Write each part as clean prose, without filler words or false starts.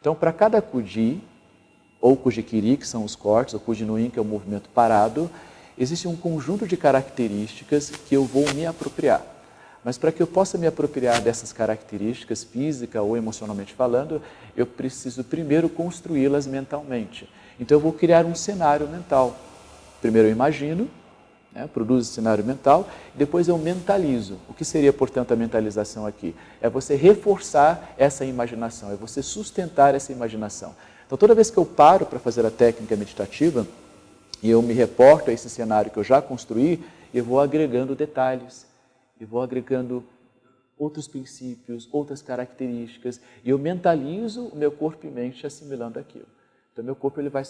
Então, para cada Kuji, ou Kujikiri, que são os cortes, ou Kujinuin, que é o movimento parado, existe um conjunto de características que eu vou me apropriar. Mas para que eu possa me apropriar dessas características, física ou emocionalmente falando, eu preciso primeiro construí-las mentalmente. Então eu vou criar um cenário mental. Primeiro eu imagino, produzo esse cenário mental, depois eu mentalizo. O que seria, portanto, a mentalização aqui? É você reforçar essa imaginação, é você sustentar essa imaginação. Então toda vez que eu paro para fazer a técnica meditativa, e eu me reporto a esse cenário que eu já construí, eu vou agregando detalhes, eu vou agregando outros princípios, outras características, e eu mentalizo o meu corpo e mente assimilando aquilo. Então, meu corpo ele vai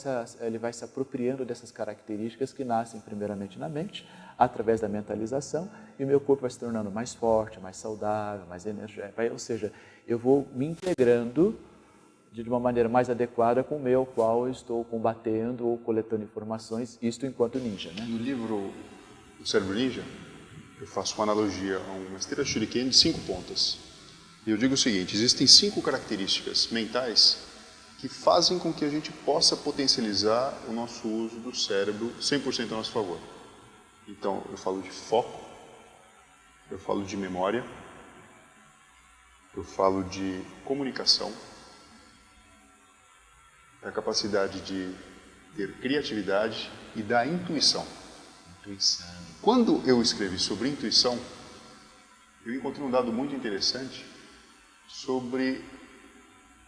se apropriando dessas características que nascem primeiramente na mente, através da mentalização, e o meu corpo vai se tornando mais forte, mais saudável, mais energético. Ou seja, eu vou me integrando de uma maneira mais adequada com o meio ao qual eu estou combatendo ou coletando informações, isto enquanto ninja. Né? No livro O Cérebro Ninja, eu faço uma analogia a uma esteira shuriken de 5 pontas. E eu digo o seguinte, existem 5 características mentais que fazem com que a gente possa potencializar o nosso uso do cérebro 100% a nosso favor. Então, eu falo de foco, eu falo de memória, eu falo de comunicação, da capacidade de ter criatividade e da intuição. Quando eu escrevi sobre intuição, eu encontrei um dado muito interessante sobre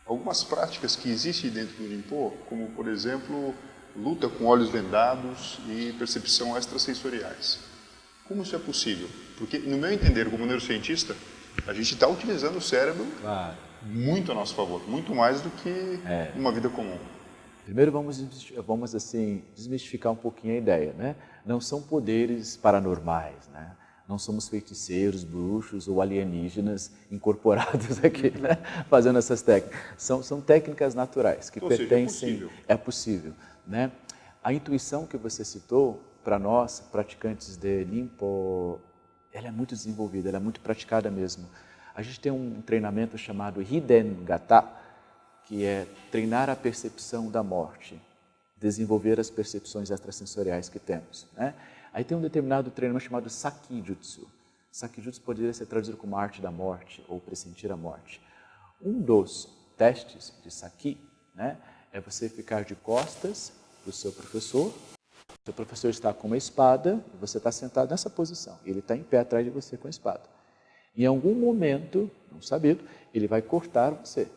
algumas práticas que existem dentro do Rinpo, como, por exemplo, luta com olhos vendados e percepção extrasensoriais. Como isso é possível? Porque, no meu entender, como neurocientista, a gente está utilizando o cérebro muito a nosso favor, muito mais do que uma vida comum. Primeiro vamos assim, desmistificar um pouquinho a ideia, né? Não são poderes paranormais, né? Não somos feiticeiros, bruxos ou alienígenas incorporados aqui, né? Fazendo essas técnicas. São técnicas naturais que pertencem... É possível, né? A intuição que você citou, para nós, praticantes de Rinpo, ela é muito desenvolvida, ela é muito praticada mesmo. A gente tem um treinamento chamado Hiden Gata, que é treinar a percepção da morte, desenvolver as percepções extrasensoriais que temos, né? Aí tem um determinado treinamento chamado Sakijutsu. Sakijutsu poderia ser traduzido como arte da morte ou pressentir a morte. Um dos testes de Saki, né, é você ficar de costas para o seu professor está com uma espada e você está sentado nessa posição. Ele está em pé atrás de você com a espada. Em algum momento, não sabido, ele vai cortar você.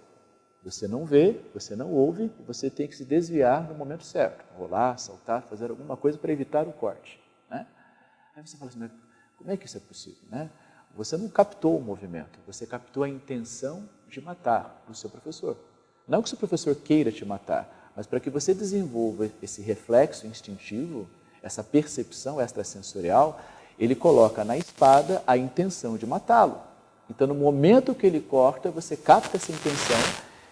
Você não vê, você não ouve, e você tem que se desviar no momento certo. Rolar, saltar, fazer alguma coisa para evitar o corte. Né? Aí você fala assim, mas como é que isso é possível? Né? Você não captou o movimento, você captou a intenção de matar o seu professor. Não que o seu professor queira te matar, mas para que você desenvolva esse reflexo instintivo, essa percepção extrasensorial, ele coloca na espada a intenção de matá-lo. Então, no momento que ele corta, você capta essa intenção.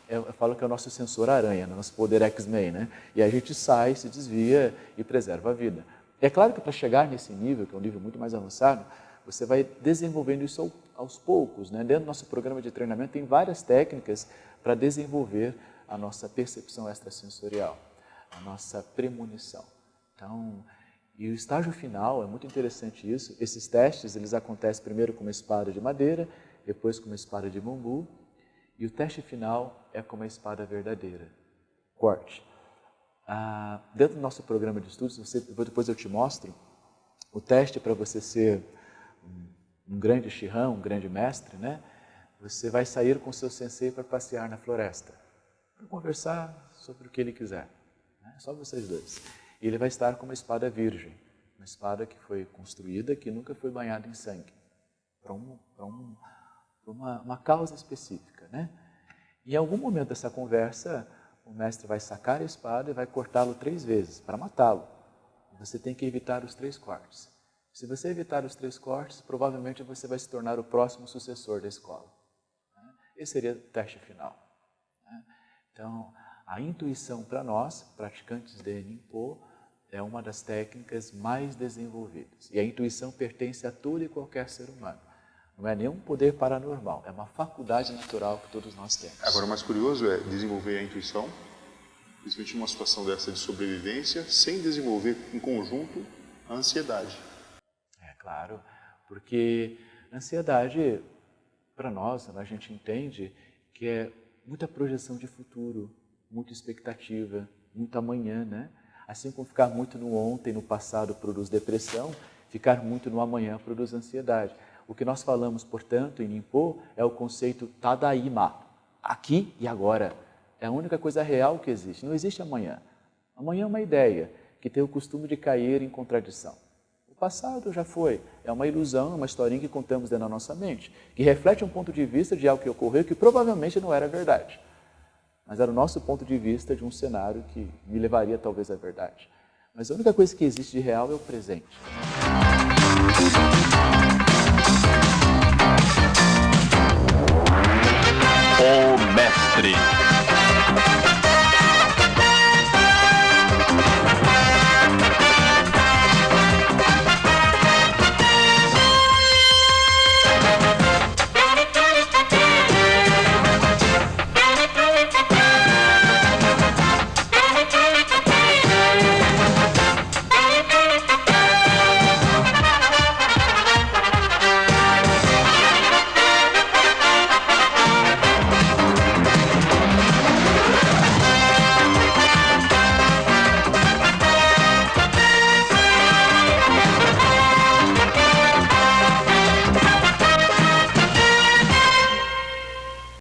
Eu falo que é o nosso sensor aranha, nosso poder X-Men, né? E a gente sai, se desvia e preserva a vida. E é claro que para chegar nesse nível, que é um nível muito mais avançado, você vai desenvolvendo isso aos poucos, né? Dentro do nosso programa de treinamento tem várias técnicas para desenvolver a nossa percepção extrasensorial, a nossa premonição. Então, e o estágio final, é muito interessante isso, esses testes eles acontecem primeiro com uma espada de madeira, depois com uma espada de bambu, e o teste final é com uma espada verdadeira, corte. Dentro do nosso programa de estudos, depois eu te mostro, o teste para você ser um grande shihan, um grande mestre, né? Você vai sair com o seu sensei para passear na floresta, para conversar sobre o que ele quiser, né? Só vocês dois. E ele vai estar com uma espada virgem, uma espada que foi construída, que nunca foi banhada em sangue, para uma causa específica, né? Em algum momento dessa conversa, o mestre vai sacar a espada e vai cortá-lo 3 vezes para matá-lo. Você tem que evitar os 3 cortes. Se você evitar os 3 cortes, provavelmente você vai se tornar o próximo sucessor da escola. Esse seria o teste final. Então, a intuição para nós, praticantes de Rinpo, é uma das técnicas mais desenvolvidas. E a intuição pertence a todo e qualquer ser humano. Não é nenhum poder paranormal, é uma faculdade natural que todos nós temos. Agora, o mais curioso é desenvolver a intuição, principalmente numa situação dessa de sobrevivência, sem desenvolver em conjunto a ansiedade. É claro, porque a ansiedade, para nós, a gente entende que é muita projeção de futuro, muita expectativa, muito amanhã, né? Assim como ficar muito no ontem, no passado produz depressão, ficar muito no amanhã produz ansiedade. O que nós falamos, portanto, em Ninpo é o conceito Tadaima, aqui e agora. É a única coisa real que existe, não existe amanhã. Amanhã é uma ideia que tem o costume de cair em contradição. O passado já foi, é uma ilusão, uma historinha que contamos dentro da nossa mente, que reflete um ponto de vista de algo que ocorreu que provavelmente não era verdade. Mas era o nosso ponto de vista de um cenário que me levaria talvez à verdade. Mas a única coisa que existe de real é o presente.